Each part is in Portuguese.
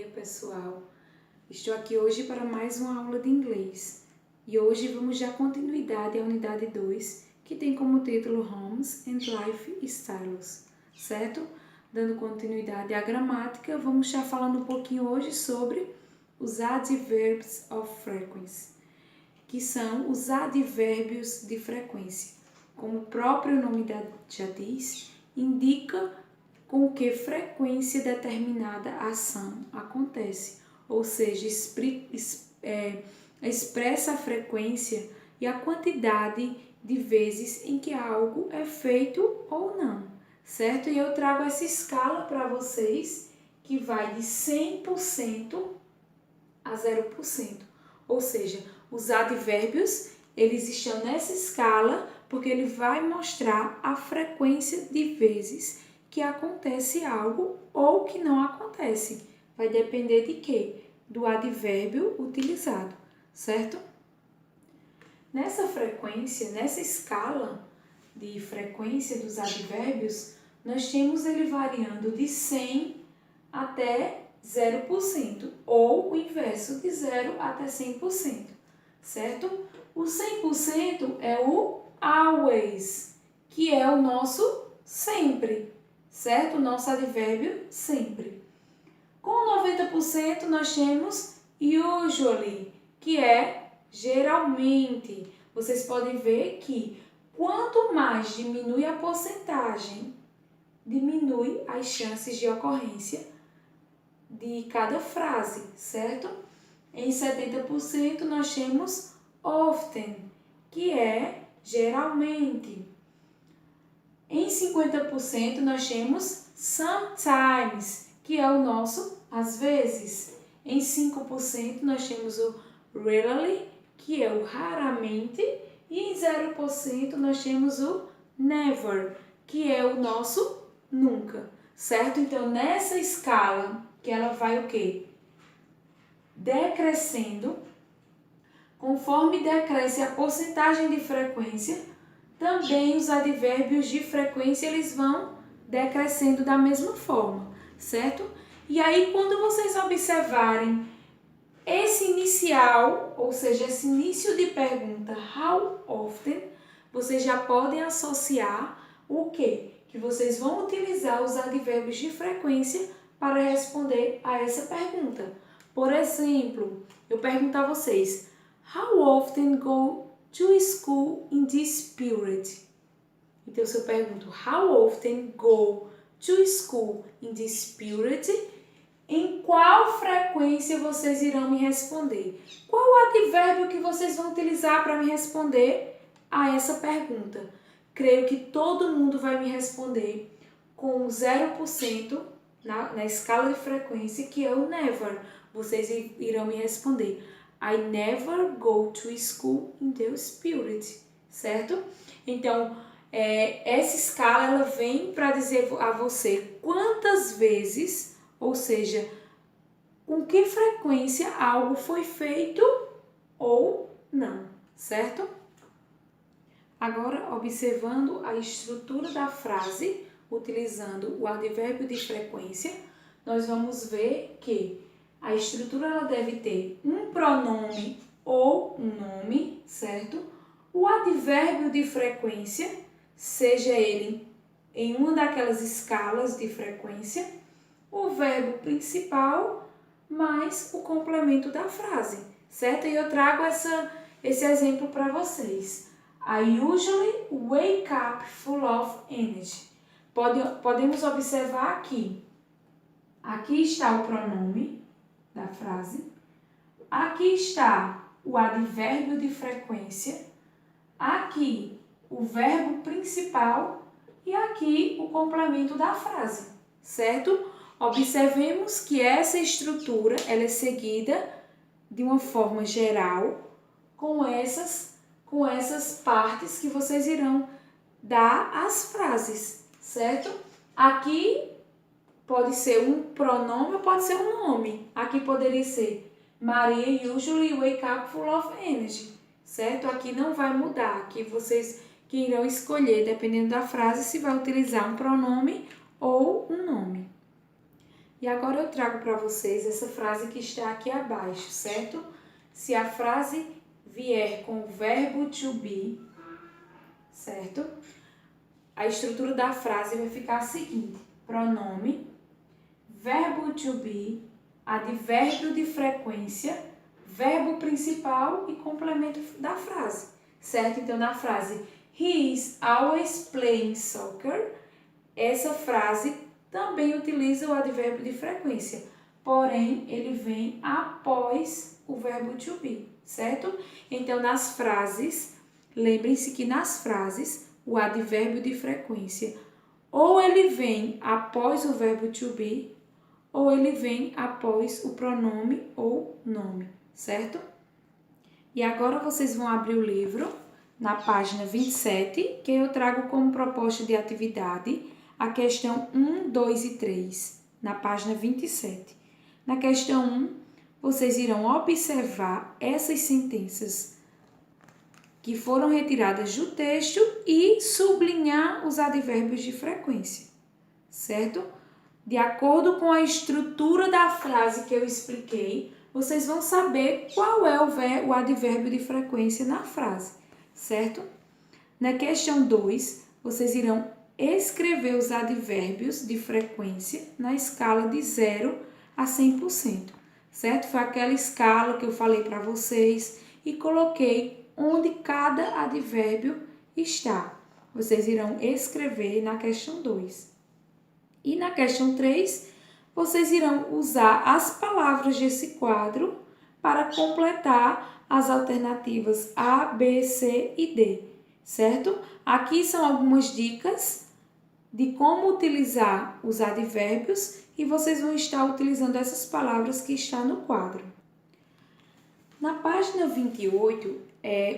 dia, pessoal. Estou aqui hoje para mais uma aula de inglês. E hoje vamos dar continuidade à unidade 2, que tem como título Homes and Lifestyles, certo? Dando continuidade à gramática, vamos estar falando um pouquinho hoje sobre os adverbs of frequency, que são os advérbios de frequência. Como o próprio nome já diz, indica com que frequência determinada ação acontece, ou seja, expressa a frequência e a quantidade de vezes em que algo é feito ou não, certo? E eu trago essa escala para vocês que vai de 100% a 0%, ou seja, os advérbios eles estão nessa escala porque ele vai mostrar a frequência de vezes que acontece algo ou que não acontece. Vai depender de quê? Do advérbio utilizado, certo? Nessa frequência, nessa escala de frequência dos advérbios, nós temos ele variando de 100 até 0%, ou o inverso, de 0 até 100%, certo? O 100% é o always, que é o nosso sempre, certo? O nosso advérbio sempre. Com 90% nós temos usually, que é geralmente. Vocês podem ver que quanto mais diminui a porcentagem, diminui as chances de ocorrência de cada frase, certo? Em 70% nós temos often, que é geralmente. Em 50% nós temos sometimes, que é o nosso às vezes. Em 5% nós temos o rarely, que é o raramente. E em 0% nós temos o never, que é o nosso nunca, certo? Então, nessa escala, que ela vai o quê? Decrescendo. Conforme decresce a porcentagem de frequência, também os advérbios de frequência eles vão decrescendo da mesma forma, certo? E aí, quando vocês observarem esse inicial, ou seja, esse início de pergunta, how often, vocês já podem associar o quê? Que vocês vão utilizar os advérbios de frequência para responder a essa pergunta. Por exemplo, eu pergunto a vocês, how often go to school in this period? Então, se eu pergunto, how often go to school in this period? Em qual frequência vocês irão me responder? Qual o advérbio que vocês vão utilizar para me responder a essa pergunta? Creio que todo mundo vai me responder com 0% na escala de frequência, que é o never. Vocês irão me responder, I never go to school in this period, certo? Então, essa escala ela vem para dizer a você quantas vezes, ou seja, com que frequência algo foi feito ou não, certo? Agora, observando a estrutura da frase, utilizando o advérbio de frequência, nós vamos ver que a estrutura ela deve ter um pronome ou um nome, certo? O advérbio de frequência, seja ele em uma daquelas escalas de frequência, o verbo principal mais o complemento da frase, certo? E eu trago esse exemplo para vocês. I usually wake up full of energy. Podemos observar aqui está o pronome da frase, aqui está o advérbio de frequência, aqui o verbo principal e aqui o complemento da frase, certo? Observemos que essa estrutura ela é seguida de uma forma geral com essas partes que vocês irão dar às frases, certo? Aqui pode ser um pronome ou pode ser um nome. Aqui poderia ser Maria usually wake up full of energy, certo? Aqui não vai mudar. Aqui vocês que irão escolher, dependendo da frase, se vai utilizar um pronome ou um nome. E agora eu trago para vocês essa frase que está aqui abaixo, certo? Se a frase vier com o verbo to be, certo? A estrutura da frase vai ficar a seguinte: pronome, verbo to be, advérbio de frequência, verbo principal e complemento da frase, certo? Então, na frase He is always playing soccer, essa frase também utiliza o advérbio de frequência, porém, ele vem após o verbo to be, certo? Então, nas frases, lembrem-se que nas frases, o advérbio de frequência, ou ele vem após o verbo to be, ou ele vem após o pronome ou nome, certo? E agora vocês vão abrir o livro na página 27, que eu trago como proposta de atividade a questão 1, 2 e 3, na página 27. Na questão 1, vocês irão observar essas sentenças que foram retiradas do texto e sublinhar os advérbios de frequência, certo? De acordo com a estrutura da frase que eu expliquei, vocês vão saber qual é o advérbio de frequência na frase, certo? Na questão 2, vocês irão escrever os advérbios de frequência na escala de 0 a 100%, certo? Foi aquela escala que eu falei para vocês e coloquei onde cada advérbio está. Vocês irão escrever na questão 2. E na questão 3, vocês irão usar as palavras desse quadro para completar as alternativas A, B, C e D, certo? Aqui são algumas dicas de como utilizar os advérbios e vocês vão estar utilizando essas palavras que estão no quadro. Na página 28,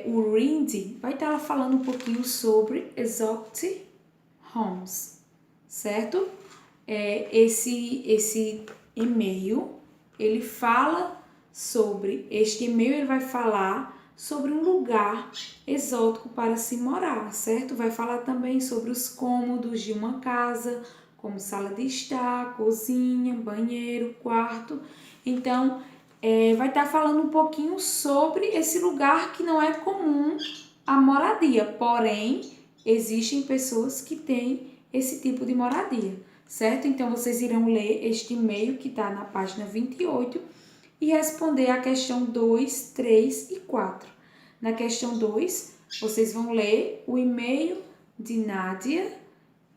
o Rindy vai estar falando um pouquinho sobre exotic homes, certo? Esse e-mail, ele fala sobre, este e-mail ele vai falar sobre um lugar exótico para se morar, certo? Vai falar também sobre os cômodos de uma casa, como sala de estar, cozinha, banheiro, quarto. Então, vai estar falando um pouquinho sobre esse lugar que não é comum a moradia, porém, existem pessoas que têm esse tipo de moradia, certo? Então, vocês irão ler este e-mail que está na página 28 e responder a questão 2, 3 e 4. Na questão 2, vocês vão ler o e-mail de Nádia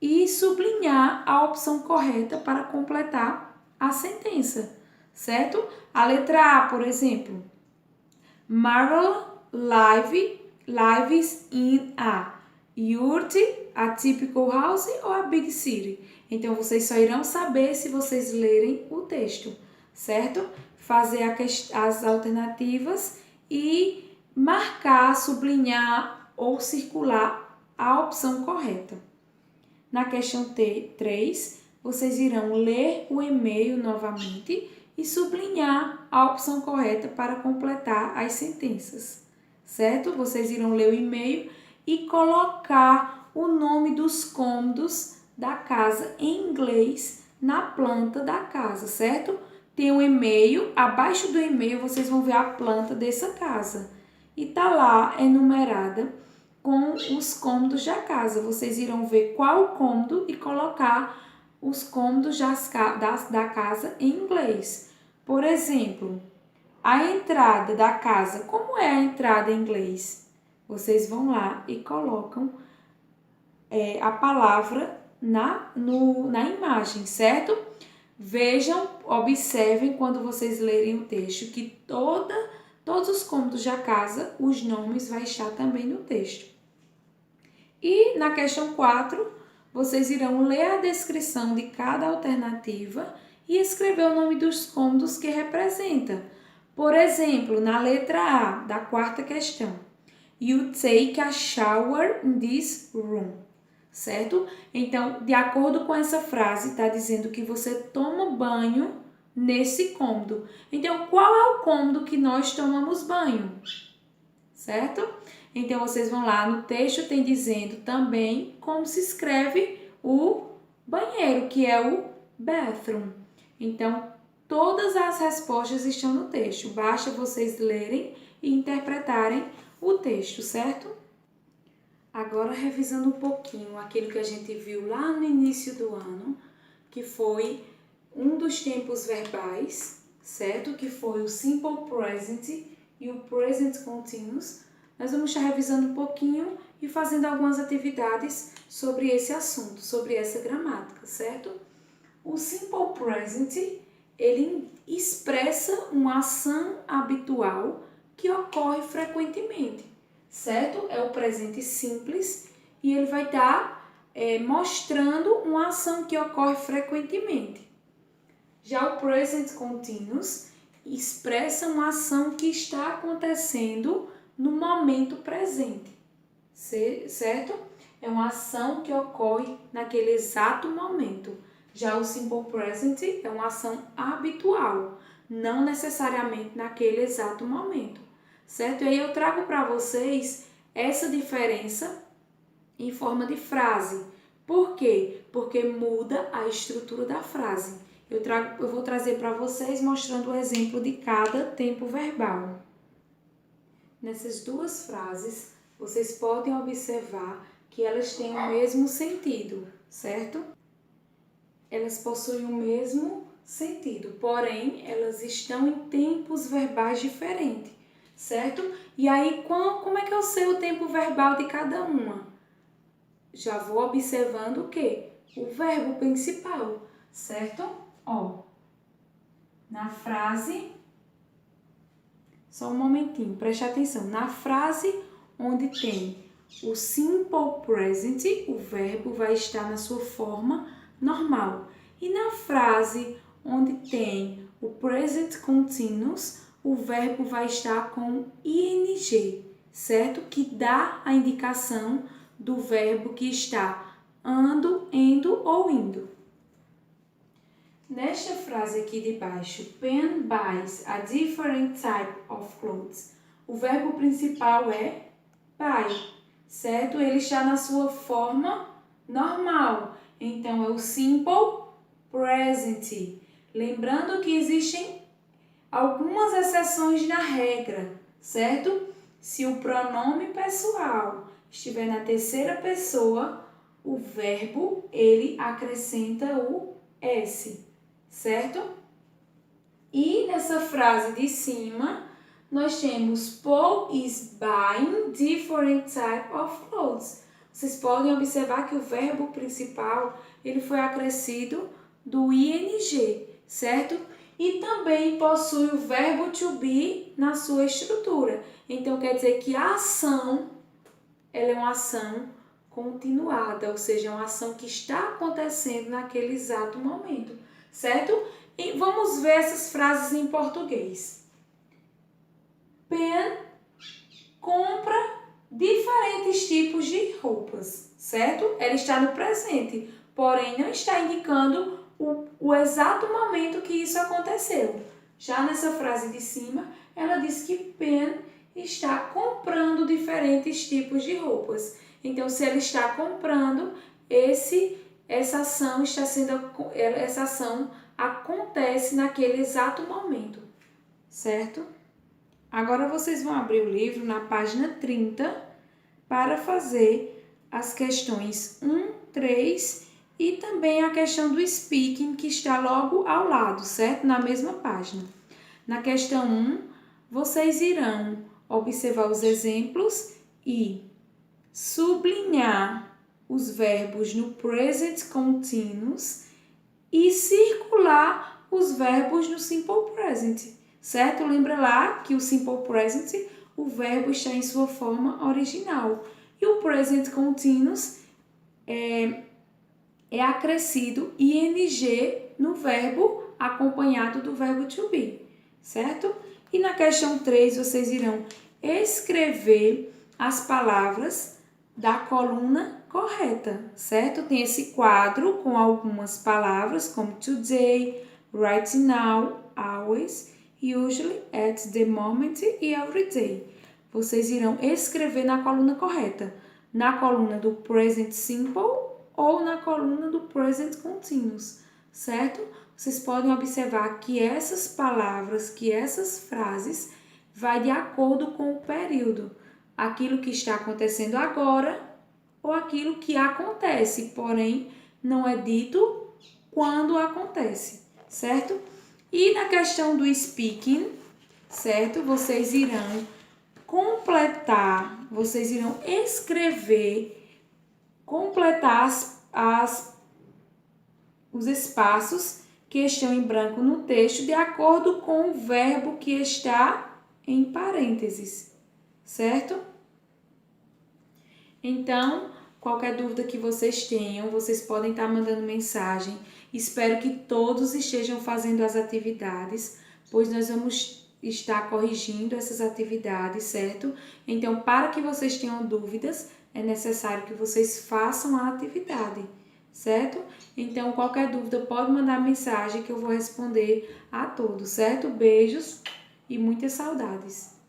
e sublinhar a opção correta para completar a sentença, certo? A letra A, por exemplo, Marla lives in a yurt, a typical house ou a big city. Então, vocês só irão saber se vocês lerem o texto, certo? Fazer as alternativas e marcar, sublinhar ou circular a opção correta. Na questão 3, vocês irão ler o e-mail novamente e sublinhar a opção correta para completar as sentenças, certo? Vocês irão ler o e-mail e colocar o nome dos cômodos da casa em inglês na planta da casa, certo? Tem um e-mail, abaixo do e-mail vocês vão ver a planta dessa casa e tá lá enumerada com os cômodos da casa. Vocês irão ver qual cômodo e colocar os cômodos da casa em inglês. Por exemplo, a entrada da casa, como é a entrada em inglês? Vocês vão lá e colocam a palavra na imagem, certo? Vejam, observem quando vocês lerem o texto que todos os cômodos da casa, os nomes vai estar também no texto. E na questão 4, vocês irão ler a descrição de cada alternativa e escrever o nome dos cômodos que representa. Por exemplo, na letra A da quarta questão, You take a shower in this room, certo? Então, de acordo com essa frase, está dizendo que você toma banho nesse cômodo. Então, qual é o cômodo que nós tomamos banho? Certo? Então, vocês vão lá no texto, tem dizendo também como se escreve o banheiro, que é o bathroom. Então, todas as respostas estão no texto. Basta vocês lerem e interpretarem o texto, certo? Agora, revisando um pouquinho aquilo que a gente viu lá no início do ano, que foi um dos tempos verbais, certo? Que foi o Simple Present e o Present Continuous. Nós vamos estar revisando um pouquinho e fazendo algumas atividades sobre esse assunto, sobre essa gramática, certo? O Simple Present, ele expressa uma ação habitual que ocorre frequentemente, certo? É o presente simples e ele vai estar mostrando uma ação que ocorre frequentemente. Já o Present Continuous expressa uma ação que está acontecendo no momento presente, certo? É uma ação que ocorre naquele exato momento. Já o Simple Present é uma ação habitual, não necessariamente naquele exato momento, certo? E aí eu trago para vocês essa diferença em forma de frase. Por quê? Porque muda a estrutura da frase. Eu vou trazer para vocês mostrando o exemplo de cada tempo verbal. Nessas duas frases, vocês podem observar que elas têm o mesmo sentido, certo? Elas possuem o mesmo sentido, porém, elas estão em tempos verbais diferentes, certo? E aí, como é que eu sei o tempo verbal de cada uma? Já vou observando o quê? O verbo principal, certo? Ó, na frase, só um momentinho, preste atenção. Na frase onde tem o Simple Present, o verbo vai estar na sua forma normal. E na frase onde tem o Present Continuous, o verbo vai estar com ing, certo? Que dá a indicação do verbo que está ando, indo ou indo. Nesta frase aqui de baixo, Pen buys a different type of clothes. O verbo principal é buy, certo? Ele está na sua forma normal. Então, é o Simple Present. Lembrando que existem algumas exceções na regra, certo? Se o pronome pessoal estiver na terceira pessoa, o verbo, ele acrescenta o S, certo? E nessa frase de cima, nós temos Paul is buying different type of clothes. Vocês podem observar que o verbo principal, ele foi acrescido do ing, certo? E também possui o verbo to be na sua estrutura. Então, quer dizer que a ação, ela é uma ação continuada, ou seja, é uma ação que está acontecendo naquele exato momento, certo? E vamos ver essas frases em português. Pen compra diferentes tipos de roupas, certo? Ela está no presente, porém não está indicando o exato momento que isso aconteceu. Já nessa frase de cima, ela diz que Pen está comprando diferentes tipos de roupas. Então, se ela está comprando, essa ação acontece naquele exato momento, certo? Agora vocês vão abrir o livro na página 30 para fazer as questões 1, 3 e também a questão do speaking, que está logo ao lado, certo? Na mesma página. Na questão 1, vocês irão observar os exemplos e sublinhar os verbos no present continuous e circular os verbos no simple present, certo? Lembra lá que o simple present, o verbo está em sua forma original. E o present continuous é acrescido ing no verbo acompanhado do verbo to be, certo? E na questão 3, vocês irão escrever as palavras da coluna correta, certo? Tem esse quadro com algumas palavras como today, right now, always, usually, at the moment e every day. Vocês irão escrever na coluna correta, na coluna do present simple ou na coluna do present continuous, certo? Vocês podem observar que essas palavras, que essas frases, vai de acordo com o período. Aquilo que está acontecendo agora ou aquilo que acontece, porém não é dito quando acontece, certo? E na questão do speaking, certo? Vocês irão completar, vocês irão escrever, completar os espaços que estão em branco no texto de acordo com o verbo que está em parênteses, certo? Então, qualquer dúvida que vocês tenham, vocês podem estar mandando mensagem. Espero que todos estejam fazendo as atividades, pois nós vamos estar corrigindo essas atividades, certo? Então, para que vocês tenham dúvidas, é necessário que vocês façam a atividade, certo? Então, qualquer dúvida pode mandar mensagem que eu vou responder a todos, certo? Beijos e muitas saudades.